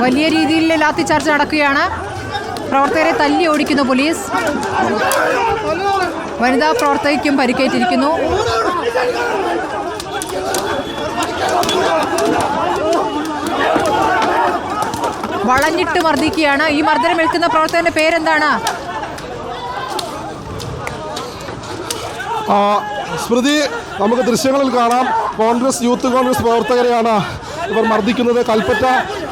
വലിയ രീതിയിൽ ലാത്തി ചാർജ് നടക്കുകയാണ്. പ്രവർത്തകരെ തല്ലി ഓടിക്കുന്നു പോലീസ്. വനിതാ പ്രവർത്തകയ്ക്കും പരിക്കേറ്റിരിക്കുന്നു. വളഞ്ഞിട്ട് മർദ്ദിക്കുകയാണ്. ഈ മർദ്ദനമേൽക്കുന്ന പ്രവർത്തകന്റെ പേരെന്താണ്? സ്മൃതി, നമുക്ക് ദൃശ്യങ്ങളിൽ കാണാം. യൂത്ത് കോൺഗ്രസ് പ്രവർത്തകരെയാണ് ഇവർ മർദ്ദിക്കുന്നത്. കൽപ്പറ്റ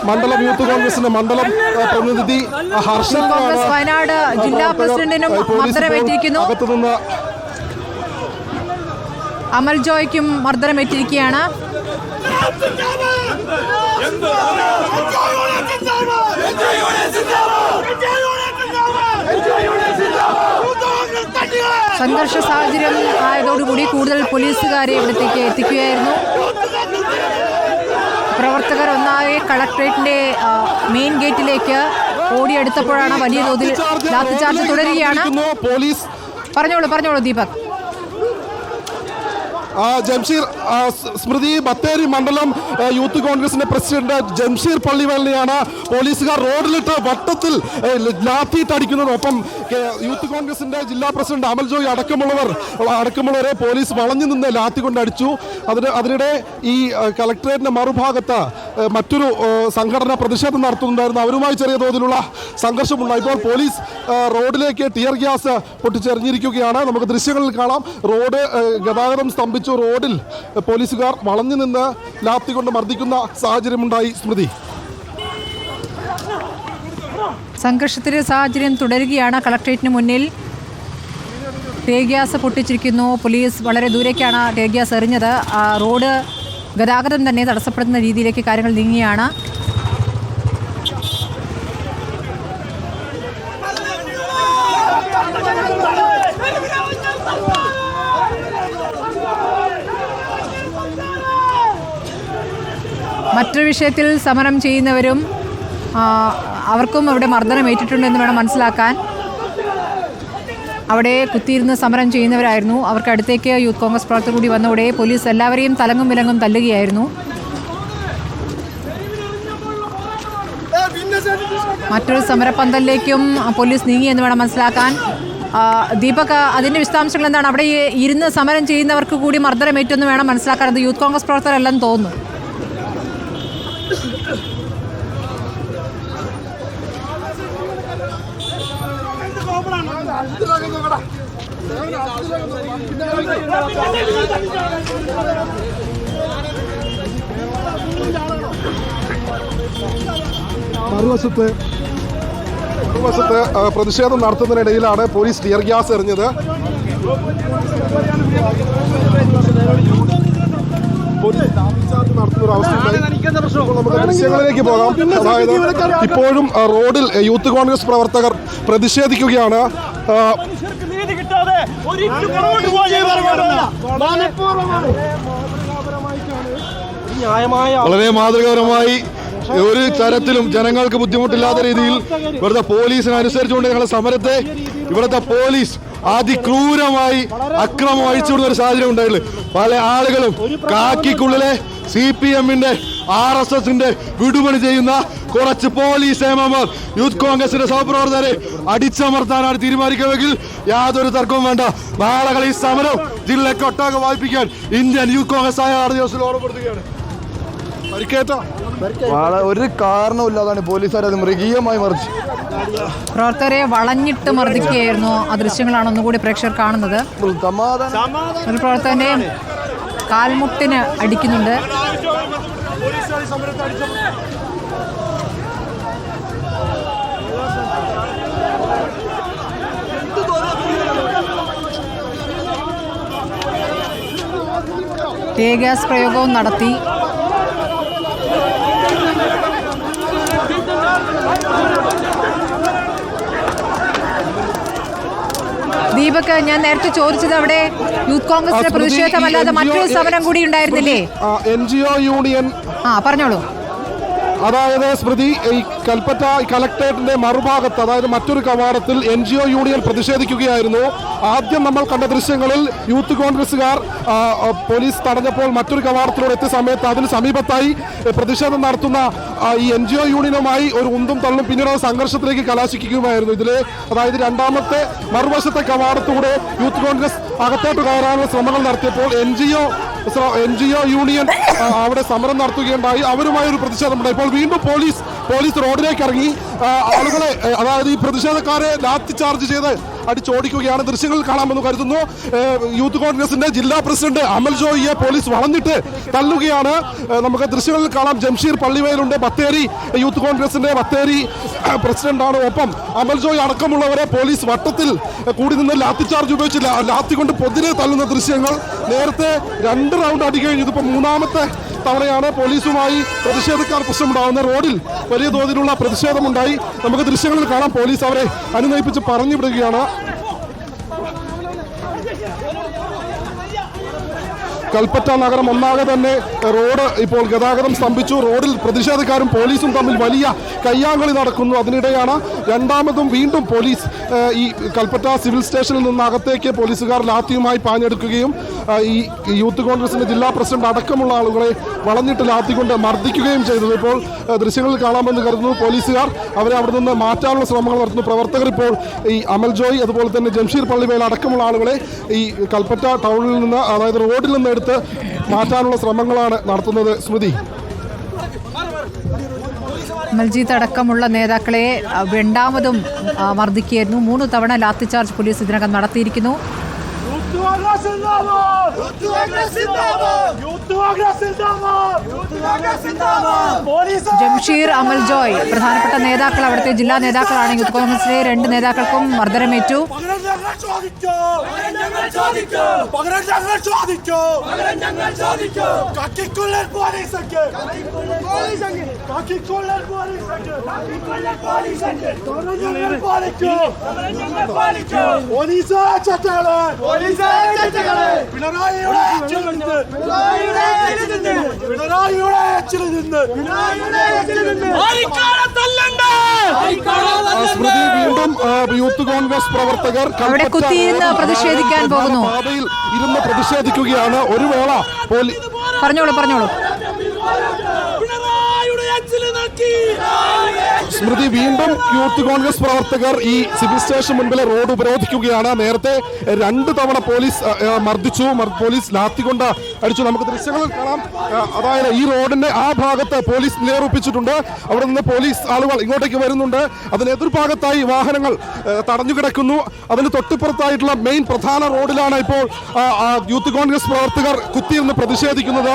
മണ്ഡലം യൂത്ത് കോൺഗ്രസിന്റെ മണ്ഡലം പ്രതിനിധി ഹർഷൻ വയനാട് ജില്ലാ പ്രസിഡന്റിനും മർദ്ദനമേറ്റിരിക്കുന്നു. അകത്തുനിന്ന് അമൽ ജോയ്ക്കും മർദ്ദനമേറ്റിരിക്കുകയാണ്. സംഘർഷ സാഹചര്യം ആയതോടുകൂടി കൂടുതൽ പോലീസുകാരെ ഇവിടത്തേക്ക് എത്തിക്കുകയായിരുന്നു. പ്രവർത്തകർ ഒന്നാകെ കളക്ട്രേറ്റിന്റെ മെയിൻ ഗേറ്റിലേക്ക് ഓടിയെടുത്തപ്പോഴാണ് വലിയ തോതിൽ ലാത്തിചാർജ് തുടരുകയാണ്. പറഞ്ഞോളൂ ദീപക്. ജംഷീർ, സ്മൃതി, ബത്തേരി മണ്ഡലം യൂത്ത് കോൺഗ്രസിന്റെ പ്രസിഡന്റ് ജംഷീർ പള്ളിവേലിനെയാണ് പോലീസുകാർ റോഡിലിട്ട് വട്ടത്തിൽ ലാത്തിയിട്ടടിക്കുന്നത്. ഒപ്പം യൂത്ത് കോൺഗ്രസിന്റെ ജില്ലാ പ്രസിഡന്റ് അമൽ ജോയ് അടക്കമുള്ളവരെ പോലീസ് വളഞ്ഞു നിന്ന് ലാത്തി കൊണ്ട് അടിച്ചു. അതിനിടെ ഈ കളക്ടറേറ്റിന്റെ മറുഭാഗത്ത് മറ്റൊരു സംഘടന പ്രതിഷേധം നടത്തുന്നുണ്ടായിരുന്നു. അവരുമായി ചെറിയ തോതിലുള്ള സംഘർഷമുണ്ടായി. ഇപ്പോൾ പോലീസ് റോഡിലേക്ക് ടിയർ ഗ്യാസ് പൊട്ടിച്ചെറിഞ്ഞിരിക്കുകയാണ്. നമുക്ക് ദൃശ്യങ്ങളിൽ കാണാം. റോഡ് ഗതാഗതം സ്തംഭിച്ചു. റോഡിൽ പോലീസുകാർ വളഞ്ഞു നിന്ന് ലാത്തി കൊണ്ട് മർദ്ദിക്കുന്ന സാഹചര്യമുണ്ടായി. സ്മൃതി, സംഘർഷത്തിന്റെ സാഹചര്യം തുടരുകയാണ്. കളക്ട്രേറ്റിന് മുന്നിൽ ടിയർ ഗ്യാസ് പൊട്ടിച്ചിരിക്കുന്നു. പോലീസ് വളരെ ദൂരേക്കാണ് ടിയർ ഗ്യാസ് എറിഞ്ഞത്. റോഡ് ഗതാഗതം തന്നെ തടസ്സപ്പെടുന്ന രീതിയിലേക്ക് കാര്യങ്ങൾ നീങ്ങിയാണ്. മറ്റൊരു വിഷയത്തിൽ സമരം ചെയ്യുന്നവരും അവർക്കും അവിടെ മർദ്ദനമേറ്റിട്ടുണ്ടെന്ന് വേണം മനസ്സിലാക്കാൻ. അവിടെ കുത്തിയിരുന്ന് സമരം ചെയ്യുന്നവരായിരുന്നു. അവർക്ക് അടുത്തേക്ക് യൂത്ത് കോൺഗ്രസ് പ്രവർത്തകർ കൂടി വന്നതോടെ പോലീസ് എല്ലാവരെയും തലങ്ങും വിലങ്ങും തല്ലുകയായിരുന്നു. മറ്റൊരു സമരപ്പന്തലിലേക്കും പോലീസ് നീങ്ങിയെന്ന് വേണം മനസ്സിലാക്കാൻ. ദീപക്, അതിൻ്റെ വിശദാംശങ്ങൾ എന്താണ്? അവിടെ ഇരുന്ന് സമരം ചെയ്യുന്നവർക്ക് കൂടി മർദ്ദനമേറ്റെന്ന് വേണം മനസ്സിലാക്കാൻ. അത് യൂത്ത് കോൺഗ്രസ് പ്രവർത്തകരല്ലെന്ന് തോന്നുന്നു. മറുവശത്ത് പ്രതിഷേധം നടത്തുന്നതിനിടയിലാണ് പോലീസ് ടിയർ ഗ്യാസ് എറിഞ്ഞത്. നമുക്ക് ദൃശ്യങ്ങളിലേക്ക് പോകാം. അതായത് ഇപ്പോഴും റോഡിൽ യൂത്ത് കോൺഗ്രസ് പ്രവർത്തകർ പ്രതിഷേധിക്കുകയാണ്. വളരെ മാതൃകാപരമായി ഒരു തരത്തിലും ജനങ്ങൾക്ക് ബുദ്ധിമുട്ടില്ലാത്ത രീതിയിൽ ഇവിടുത്തെ പോലീസിനെ അനുസരിച്ചുകൊണ്ട് ഞങ്ങളുടെ സമരത്തെ ഇവിടുത്തെ പോലീസ് അതിക്രൂരമായി അക്രമം അഴിച്ചുവിടുന്ന ഒരു സാഹചര്യം ഉണ്ടായില്ല. പല ആളുകളും കാക്കിക്കുള്ളിലെ CPM-ന്റെ RSSന്റെ വിടുപണി ചെയ്യുന്ന കുറച്ച് പോലീസ് ഏമാന്മാർ യൂത്ത് കോൺഗ്രസിന്റെ സഹപ്രവർത്തകരെ അടിച്ചമർത്താനാണ് തീരുമാനിക്കുമെങ്കിൽ യാതൊരു തർക്കവും വേണ്ട. നാളെ ഈ സമരം ജില്ലക്കൊട്ടാകെ വായിപ്പിക്കാൻ ഇന്ത്യൻ യൂത്ത് കോൺഗ്രസ് ആയ ദിവസത്തിൽ ഓർമ്മപ്പെടുത്തുകയാണ്. ഒരു കാരണമില്ലാതാണ് പോലീസുകാർ അത് മൃഗീയമായി മറിച്ച് പ്രവർത്തകരെ വളഞ്ഞിട്ട് മർദ്ദിക്കുകയായിരുന്നു. ആ ദൃശ്യങ്ങളാണ് ഒന്നുകൂടി പ്രേക്ഷകർ കാണുന്നത്. ഒരു പ്രവർത്തകന്റെ കാൽമുട്ടിന് അടിക്കുന്നുണ്ട്. ടിയർ ഗ്യാസ് പ്രയോഗവും നടത്തി. ദീപക്, ഞാൻ നേരത്തെ ചോദിച്ചത് അവിടെ യൂത്ത് കോൺഗ്രസിന്റെ പ്രതിഷേധമല്ലാതെ മറ്റൊരു സമരം കൂടി ഉണ്ടായിരുന്നില്ലേ? NGO യൂണിയൻ പറഞ്ഞോളൂ. അതായത് സ്മൃതി, ഈ കൽപ്പറ്റ കളക്ടറേറ്റിന്റെ മറുഭാഗത്ത്, അതായത് മറ്റൊരു കവാടത്തിൽ NGO യൂണിയൻ പ്രതിഷേധിക്കുകയായിരുന്നു. ആദ്യം നമ്മൾ കണ്ട ദൃശ്യങ്ങളിൽ യൂത്ത് കോൺഗ്രസുകാർ പോലീസ് തടഞ്ഞപ്പോൾ മറ്റൊരു കവാടത്തിലൂടെ എത്തിയ സമയത്ത് അതിന് സമീപത്തായി പ്രതിഷേധം നടത്തുന്ന ഈ NGO യൂണിയനുമായി ഒരു ഉന്തും തള്ളും, പിന്നീട് സംഘർഷത്തിലേക്ക് കലാശിക്കുകയുമായിരുന്നു. ഇതിലെ അതായത് രണ്ടാമത്തെ മറുവശത്തെ കവാടത്തൂടെ യൂത്ത് കോൺഗ്രസ് അകത്തോട്ട് കയറാനുള്ള ശ്രമങ്ങൾ നടത്തിയപ്പോൾ NGO യൂണിയൻ അവിടെ സമരം നടത്തുകയുണ്ടായി. അവരുമായി ഒരു പ്രതിഷേധമുണ്ടായി. ഇപ്പോൾ വീണ്ടും പോലീസ് റോഡിലേക്ക് ഇറങ്ങി ആളുകളെ, അതായത് ഈ പ്രതിഷേധക്കാരെ ലാത്തി ചാർജ് ചെയ്ത് അടിച്ചോടിക്കുകയാണ്. ദൃശ്യങ്ങൾ കാണാമെന്ന് കരുതുന്നു. യൂത്ത് കോൺഗ്രസിന്റെ ജില്ലാ പ്രസിഡന്റ് അമൽ ജോയിയെ പോലീസ് വളഞ്ഞിട്ട് തള്ളുകയാണ്. നമുക്ക് ദൃശ്യങ്ങളിൽ കാണാം. ജംഷീർ പള്ളിവയലുണ്ട്, ബത്തേരി യൂത്ത് കോൺഗ്രസിന്റെ ബത്തേരി പ്രസിഡന്റാണ്. ഒപ്പം അമൽ ജോയ് അടക്കമുള്ളവരെ പോലീസ് വട്ടത്തിൽ കൂടി നിന്ന് ലാത്തി ചാർജ് ഉപയോഗിച്ച് ലാത്തി കൊണ്ട് പൊതിരെ തള്ളുന്ന ദൃശ്യങ്ങൾ. നേരത്തെ 2 റൗണ്ട് അടി കഴിഞ്ഞു. ഇതിപ്പോൾ 3ാമത്തെ തവണയാണ് പോലീസുമായി പ്രതിഷേധക്കാർ പ്രശ്നമുണ്ടാകുന്ന. റോഡിൽ വലിയ തോതിലുള്ള പ്രതിഷേധമുണ്ടായി. നമുക്ക് ദൃശ്യങ്ങളിൽ കാണാം. പോലീസ് അവരെ അനുനയിപ്പിച്ച് പറഞ്ഞു വിടുകയാണ്. കൽപ്പറ്റ നഗരം ഒന്നാകെ തന്നെ റോഡ് ഇപ്പോൾ ഗതാഗതം സ്തംഭിച്ചു. റോഡിൽ പ്രതിഷേധക്കാരും പോലീസും തമ്മിൽ വലിയ കയ്യാങ്കളി നടക്കുന്നു. അതിനിടെയാണ് രണ്ടാമതും വീണ്ടും പോലീസ് ഈ കൽപ്പറ്റ സിവിൽ സ്റ്റേഷനിൽ നിന്ന് അകത്തേക്ക് പോലീസുകാർ ലാത്തിയുമായി പാഞ്ഞെടുക്കുകയും ഈ യൂത്ത് കോൺഗ്രസിന്റെ ജില്ലാ പ്രസിഡന്റ് അടക്കമുള്ള ആളുകളെ വളഞ്ഞിട്ട് ലാത്തി കൊണ്ട് മർദ്ദിക്കുകയും ചെയ്തത് ഇപ്പോൾ ദൃശ്യങ്ങളിൽ കാണാമെന്ന് കരുതുന്നു. പോലീസുകാർ അവരെ അവിടെ നിന്ന് മാറ്റാനുള്ള ശ്രമങ്ങൾ നടത്തുന്നു. പ്രവർത്തകർ ഇപ്പോൾ ഈ അമൽ ജോയ്, അതുപോലെ തന്നെ ജംഷീർ പള്ളിവേൽ അടക്കമുള്ള ആളുകളെ ഈ കൽപ്പറ്റ ടൗണിൽ നിന്ന്, അതായത് റോഡിൽ നിന്ന് എടുത്ത് മാറ്റാനുള്ള ശ്രമങ്ങളാണ് നടത്തുന്നത്. സ്മൃതി, മൽജീത്ത് അടക്കമുള്ള നേതാക്കളെ രണ്ടാമതും മർദ്ദിക്കുകയായിരുന്നു. 3 തവണ ലാത്തിചാർജ് പോലീസ് ഇതിനകം നടത്തിയിരിക്കുന്നു. ജംഷീർ, അമൽ ജോയ് പ്രധാനപ്പെട്ട നേതാക്കൾ, അവിടുത്തെ ജില്ലാ നേതാക്കളാണ്. യൂത്ത് കോൺഗ്രസിലെ 2 നേതാക്കൾക്കും മർദ്ദനമേറ്റു. സ്മൃതി, വീണ്ടും യൂത്ത് കോൺഗ്രസ് പ്രവർത്തകർ അവിടെ കുത്തിയിരുന്ന് പ്രതിഷേധിക്കാൻ പോകുന്നു. പാതയിൽ ഇരുന്ന് പ്രതിഷേധിക്കുകയാണ്. ഒരു വേള പറഞ്ഞോളൂ. സ്മൃതി, വീണ്ടും യൂത്ത് കോൺഗ്രസ് പ്രവർത്തകർ ഈ സിവിൽ സ്റ്റേഷൻ മുൻപിലെ റോഡ് ഉപരോധിക്കുകയാണ്. നേരത്തെ 2 തവണ പോലീസ് മർദ്ദിച്ചു. പോലീസ് ലാത്തി കൊണ്ട് അടിച്ചു. നമുക്ക് ദൃശ്യങ്ങളിൽ കാണാം. അതായത് ഈ റോഡിന്റെ ആ ഭാഗത്ത് പോലീസ് നിലയുറപ്പിച്ചിട്ടുണ്ട്. അവിടെ നിന്ന് പോലീസ് ആളുകൾ ഇങ്ങോട്ടേക്ക് വരുന്നുണ്ട്. അതിന് എതിർഭാഗത്തായി വാഹനങ്ങൾ തടഞ്ഞു കിടക്കുന്നു. അതിന് തൊട്ടിപ്പുറത്തായിട്ടുള്ള മെയിൻ പ്രധാന റോഡിലാണ് ഇപ്പോൾ യൂത്ത് കോൺഗ്രസ് പ്രവർത്തകർ കുത്തിയിരുന്ന് പ്രതിഷേധിക്കുന്നത്.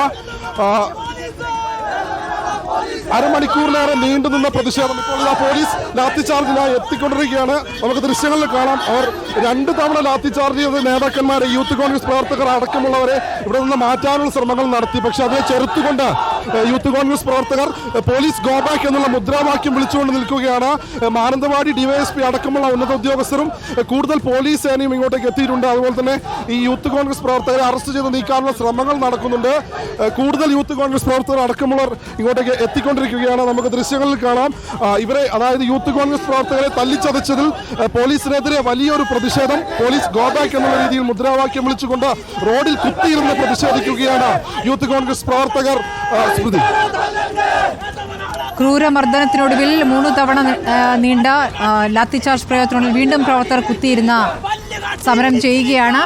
അരമണിക്കൂറിലേറെ നീണ്ടുനിന്ന പ്രതിഷേധം. ഇപ്പോൾ പോലീസ് ലാത്തി ചാർജിനായി എത്തിക്കൊണ്ടിരിക്കുകയാണ്. നമുക്ക് ദൃശ്യങ്ങളിൽ കാണാം. അവർ 2 തവണ ലാത്തി ചാർജ് ചെയ്ത നേതാക്കന്മാരെ, യൂത്ത് കോൺഗ്രസ് പ്രവർത്തകർ അടക്കമുള്ളവരെ ഇവിടെ നിന്ന് മാറ്റാനുള്ള ശ്രമങ്ങൾ നടത്തി. പക്ഷെ അതിനെ ചെറുത്തുകൊണ്ട് യൂത്ത് കോൺഗ്രസ് പ്രവർത്തകർ പോലീസ് ഗോ ബാക്ക് എന്നുള്ള മുദ്രാവാക്യം വിളിച്ചുകൊണ്ട് നിൽക്കുകയാണ്. മാനന്തവാടി ഡിവൈഎസ്പി അടക്കമുള്ള ഉന്നത ഉദ്യോഗസ്ഥരും കൂടുതൽ പോലീസ് സേനയും ഇങ്ങോട്ടേക്ക് എത്തിയിട്ടുണ്ട്. അതുപോലെ തന്നെ ഈ യൂത്ത് കോൺഗ്രസ് പ്രവർത്തകരെ അറസ്റ്റ് ചെയ്ത് നീക്കാനുള്ള ശ്രമങ്ങൾ നടക്കുന്നുണ്ട്. കൂടുതൽ യൂത്ത് കോൺഗ്രസ് പ്രവർത്തകർ അടക്കമുള്ളവർ ഇങ്ങോട്ടേക്ക് എത്തിക്കൊണ്ടിരിക്കുകയാണ്. നമുക്ക് ദൃശ്യങ്ങളിൽ കാണാം. ഇവരെ, അതായത് യൂത്ത് കോൺഗ്രസ് പ്രവർത്തകരെ തല്ലിച്ചതച്ചതിൽ പോലീസിനെതിരെ വലിയൊരു പ്രതിഷേധം. പോലീസ് ഗോ ബാക്ക് എന്നുള്ള രീതിയിൽ മുദ്രാവാക്യം വിളിച്ചുകൊണ്ട് റോഡിൽ കുത്തിയിരുന്ന് പ്രതിഷേധിക്കുകയാണ് യൂത്ത് കോൺഗ്രസ് പ്രവർത്തകർ. സ്മൃതി, ക്രൂരമർദ്ദനത്തിനൊടുവിൽ 3 തവണ നീണ്ട ലാത്തിചാർജ് പ്രയോഗത്തിനൊടുവിൽ വീണ്ടും പ്രവർത്തകർ കുത്തിയിരുന്ന സമരം ചെയ്യുകയാണ്.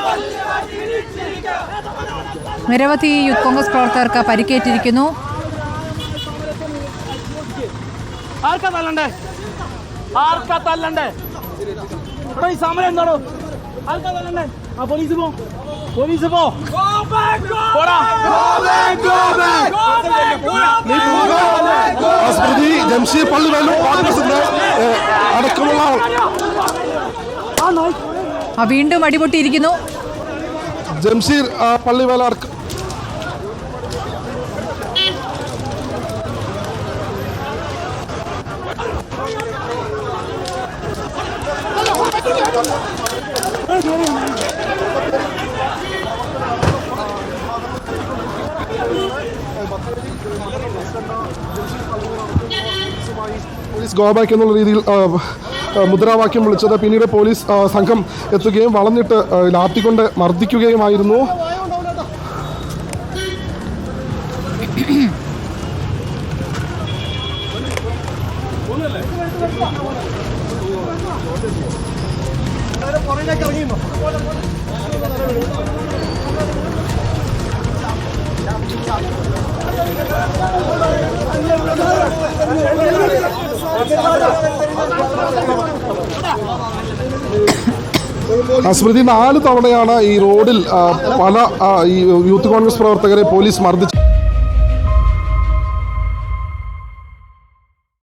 നിരവധി യൂത്ത് കോൺഗ്രസ് പ്രവർത്തകർക്ക് പരിക്കേറ്റിരിക്കുന്നു. ആർക്കാ തല്ലണ്ടേ? ഇവിടെ ഈ സമരം എന്താണോ? ആർക്കാ തല്ലണ്ടേ? ആ പോലീസ് പോ. സ്മൃതി, ജംഷീർ പള്ളിവേലും കോൺഗ്രസിന്റെ അടക്കമുള്ള വീണ്ടും അടിപൊട്ടിയിരിക്കുന്നു. ജംഷീർ പള്ളിവേല അടക്കം പോലീസ് ഗോ ബാക്ക് എന്നുള്ള രീതിയിൽ മുദ്രാവാക്യം വിളിച്ചത്. പിന്നീട് പോലീസ് സംഘം എത്തുകയും വളഞ്ഞിട്ട് ലാത്തിക്കൊണ്ട് മർദ്ദിക്കുകയുമായിരുന്നു. സ്മൃതി 4 തവണയാണ് ഈ റോഡിൽ പല ഈ യൂത്ത് കോൺഗ്രസ് പ്രവർത്തകരെ പോലീസ് മർദ്ദിച്ചു.